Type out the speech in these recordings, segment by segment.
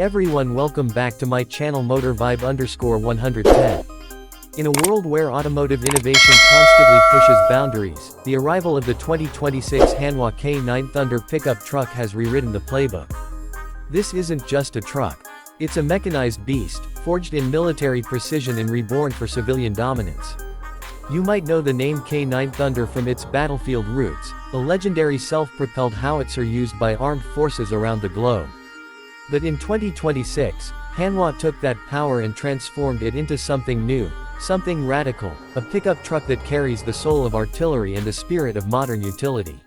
Hey everyone, welcome back to my channel motorvibe_110. In a world where automotive innovation constantly pushes boundaries, the arrival of the 2026 Hanwha K9 Thunder pickup truck has rewritten the playbook. This isn't just a truck. It's a mechanized beast, forged in military precision and reborn for civilian dominance. You might know the name K9 Thunder from its battlefield roots, the legendary self-propelled howitzer used by armed forces around the globe. But in 2026, Hanwha took that power and transformed it into something new, something radical, a pickup truck that carries the soul of artillery and the spirit of modern utility.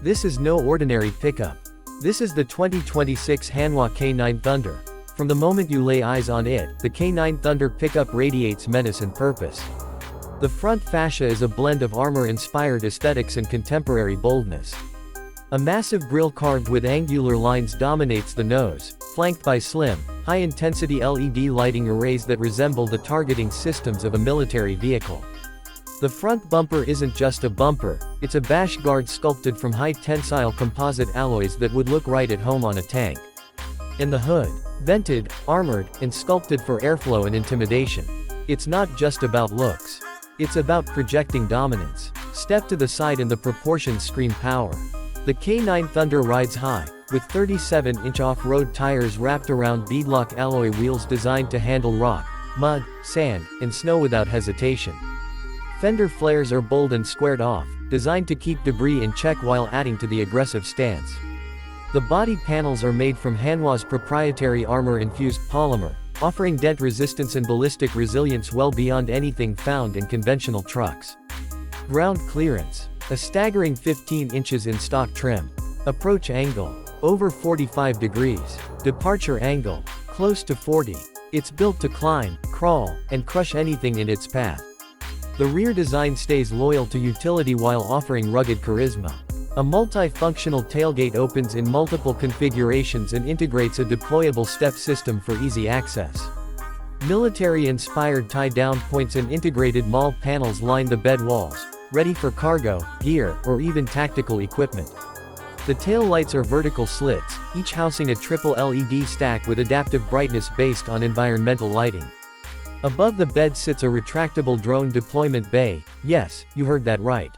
This is no ordinary pickup. This is the 2026 Hanwha K9 Thunder. From the moment you lay eyes on it, the K9 Thunder pickup radiates menace and purpose. The front fascia is a blend of armor-inspired aesthetics and contemporary boldness. A massive grille carved with angular lines dominates the nose, flanked by slim, high-intensity LED lighting arrays that resemble the targeting systems of a military vehicle. The front bumper isn't just a bumper, it's a bash guard sculpted from high-tensile composite alloys that would look right at home on a tank. And the hood, vented, armored, and sculpted for airflow and intimidation. It's not just about looks. It's about projecting dominance. Step to the side and the proportions scream power. The K9 Thunder rides high, with 37-inch off-road tires wrapped around beadlock alloy wheels designed to handle rock, mud, sand, and snow without hesitation. Fender flares are bold and squared off, designed to keep debris in check while adding to the aggressive stance. The body panels are made from Hanwha's proprietary armor-infused polymer, offering dent resistance and ballistic resilience well beyond anything found in conventional trucks. Ground clearance. A staggering 15 inches in stock trim. Approach angle. Over 45 degrees. Departure angle. Close to 40. It's built to climb, crawl, and crush anything in its path. The rear design stays loyal to utility while offering rugged charisma. A multi-functional tailgate opens in multiple configurations and integrates a deployable step system for easy access. Military-inspired tie-down points and integrated maul panels line the bed walls, ready for cargo, gear, or even tactical equipment. The tail lights are vertical slits, each housing a triple LED stack with adaptive brightness based on environmental lighting. Above the bed sits a retractable drone deployment bay. Yes, you heard that right.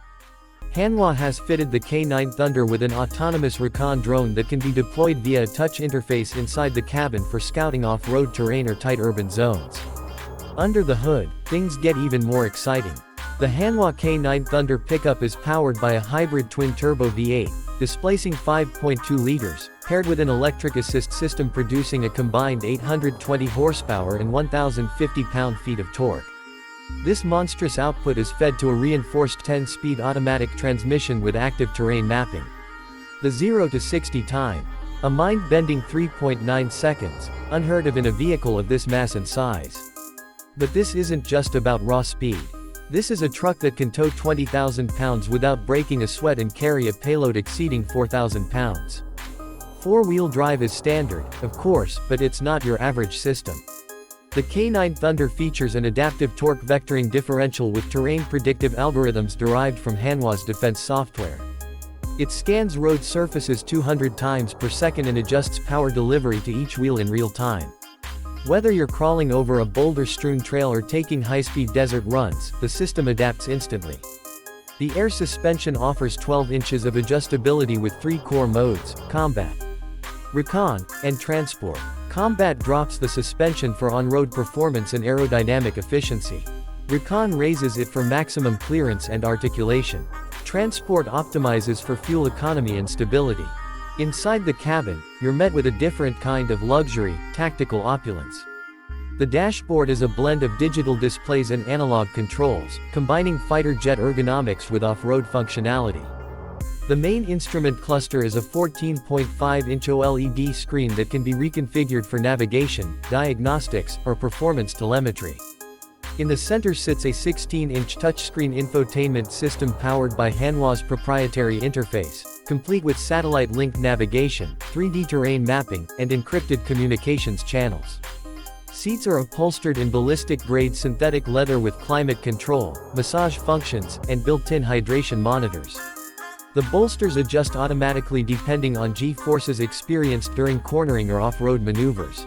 Hanwha has fitted the K9 Thunder with an autonomous recon drone that can be deployed via a touch interface inside the cabin for scouting off-road terrain or tight urban zones. Under the hood, things get even more exciting. The Hanwha K9 Thunder pickup is powered by a hybrid twin-turbo V8, displacing 5.2 liters, paired with an electric assist system producing a combined 820 horsepower and 1,050 pound-feet of torque. This monstrous output is fed to a reinforced 10-speed automatic transmission with active terrain mapping. The 0 to 60 time. A mind-bending 3.9 seconds, unheard of in a vehicle of this mass and size. But this isn't just about raw speed. This is a truck that can tow 20,000 pounds without breaking a sweat and carry a payload exceeding 4,000 pounds. Four-wheel drive is standard, of course, but it's not your average system. The K9 Thunder features an adaptive torque vectoring differential with terrain predictive algorithms derived from Hanwha's defense software. It scans road surfaces 200 times per second and adjusts power delivery to each wheel in real time. Whether you're crawling over a boulder-strewn trail or taking high-speed desert runs, the system adapts instantly. The air suspension offers 12 inches of adjustability with 3 core modes: Combat, Recon, and Transport. Combat drops the suspension for on-road performance and aerodynamic efficiency. Recon raises it for maximum clearance and articulation. Transport optimizes for fuel economy and stability. Inside the cabin, you're met with a different kind of luxury, tactical opulence. The dashboard is a blend of digital displays and analog controls, combining fighter jet ergonomics with off-road functionality. The main instrument cluster is a 14.5-inch OLED screen that can be reconfigured for navigation, diagnostics, or performance telemetry. In the center sits a 16-inch touchscreen infotainment system powered by Hanwha's proprietary interface, complete with satellite-linked navigation, 3D terrain mapping, and encrypted communications channels. Seats are upholstered in ballistic-grade synthetic leather with climate control, massage functions, and built-in hydration monitors. The bolsters adjust automatically depending on G-forces experienced during cornering or off-road maneuvers.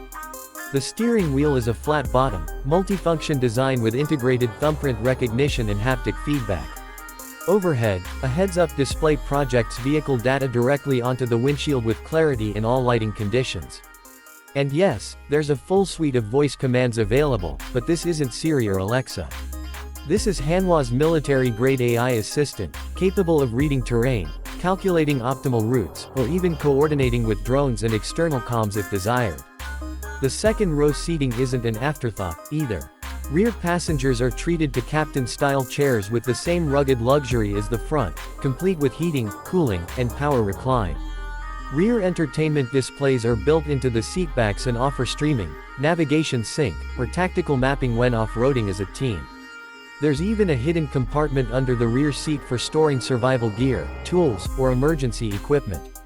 The steering wheel is a flat-bottom, multifunction design with integrated thumbprint recognition and haptic feedback. Overhead, a heads-up display projects vehicle data directly onto the windshield with clarity in all lighting conditions. And yes, there's a full suite of voice commands available, but this isn't Siri or Alexa. This is Hanwha's military-grade AI assistant, capable of reading terrain, calculating optimal routes, or even coordinating with drones and external comms if desired. The second-row seating isn't an afterthought, either. Rear passengers are treated to captain-style chairs with the same rugged luxury as the front, complete with heating, cooling, and power recline. Rear entertainment displays are built into the seatbacks and offer streaming, navigation sync, or tactical mapping when off-roading as a team. There's even a hidden compartment under the rear seat for storing survival gear, tools, or emergency equipment.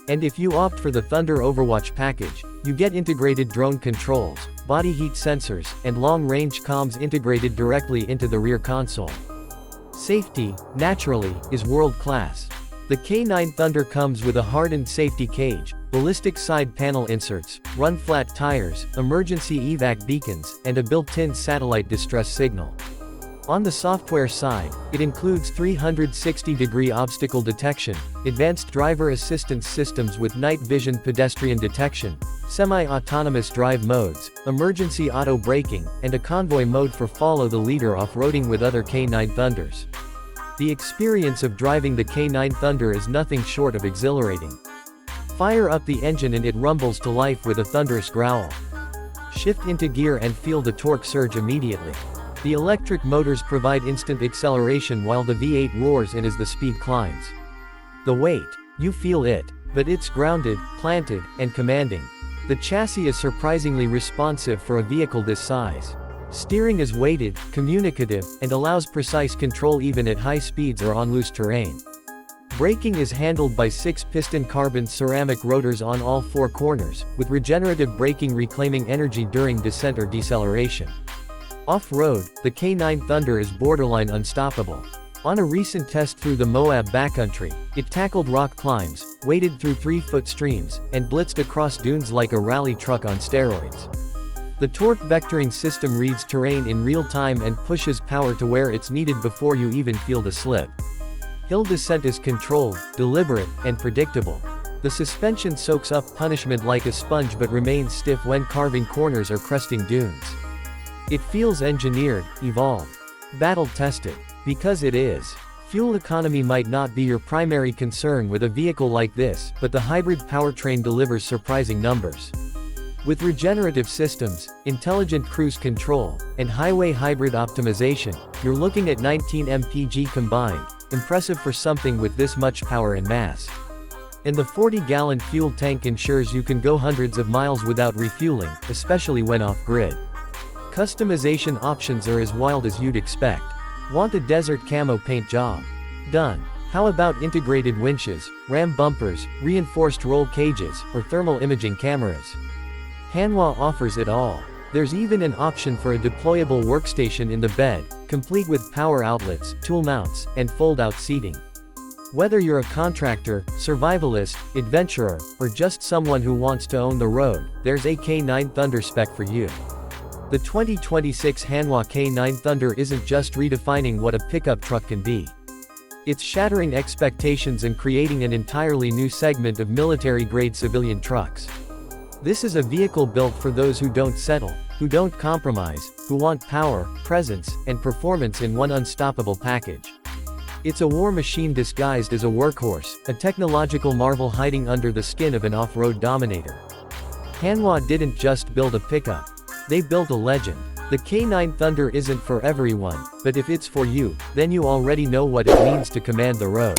And if you opt for the Thunder Overwatch package, you get integrated drone controls, body heat sensors, and long-range comms integrated directly into the rear console. Safety, naturally, is world-class. The K9 Thunder comes with a hardened safety cage, ballistic side panel inserts, run-flat tires, emergency evac beacons, and a built-in satellite distress signal. On the software side, it includes 360-degree obstacle detection, advanced driver assistance systems with night vision pedestrian detection, semi-autonomous drive modes, emergency auto braking, and a convoy mode for follow the leader off-roading with other K9 Thunders. The experience of driving the K9 Thunder is nothing short of exhilarating. Fire up the engine and it rumbles to life with a thunderous growl. Shift into gear and feel the torque surge immediately. The electric motors provide instant acceleration while the V8 roars in as the speed climbs. The weight, you feel it, but it's grounded, planted, and commanding. The chassis is surprisingly responsive for a vehicle this size. Steering is weighted, communicative, and allows precise control even at high speeds or on loose terrain. Braking is handled by 6-piston carbon ceramic rotors on all 4 corners, with regenerative braking reclaiming energy during descent or deceleration. Off-road, the K9 Thunder is borderline unstoppable. On a recent test through the Moab backcountry, it tackled rock climbs, waded through 3-foot streams, and blitzed across dunes like a rally truck on steroids. The torque vectoring system reads terrain in real time and pushes power to where it's needed before you even feel the slip. Hill descent is controlled, deliberate, and predictable. The suspension soaks up punishment like a sponge but remains stiff when carving corners or cresting dunes. It feels engineered, evolved, battle-tested. Because it is. Fuel economy might not be your primary concern with a vehicle like this, but the hybrid powertrain delivers surprising numbers. With regenerative systems, intelligent cruise control, and highway hybrid optimization, you're looking at 19 mpg combined, impressive for something with this much power and mass. And the 40-gallon fuel tank ensures you can go hundreds of miles without refueling, especially when off-grid. Customization options are as wild as you'd expect. Want a desert camo paint job? Done. How about integrated winches, ram bumpers, reinforced roll cages, or thermal imaging cameras? Hanwha offers it all. There's even an option for a deployable workstation in the bed, complete with power outlets, tool mounts, and fold-out seating. Whether you're a contractor, survivalist, adventurer, or just someone who wants to own the road, there's a K9 Thunder spec for you. The 2026 Hanwha K9 Thunder isn't just redefining what a pickup truck can be. It's shattering expectations and creating an entirely new segment of military-grade civilian trucks. This is a vehicle built for those who don't settle, who don't compromise, who want power, presence, and performance in one unstoppable package. It's a war machine disguised as a workhorse, a technological marvel hiding under the skin of an off-road dominator. Hanwha didn't just build a pickup. They built a legend. The K9 Thunder isn't for everyone, but if it's for you, then you already know what it means to command the road.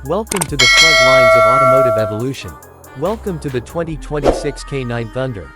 Welcome to the front lines of automotive evolution. Welcome to the 2026 K9 Thunder.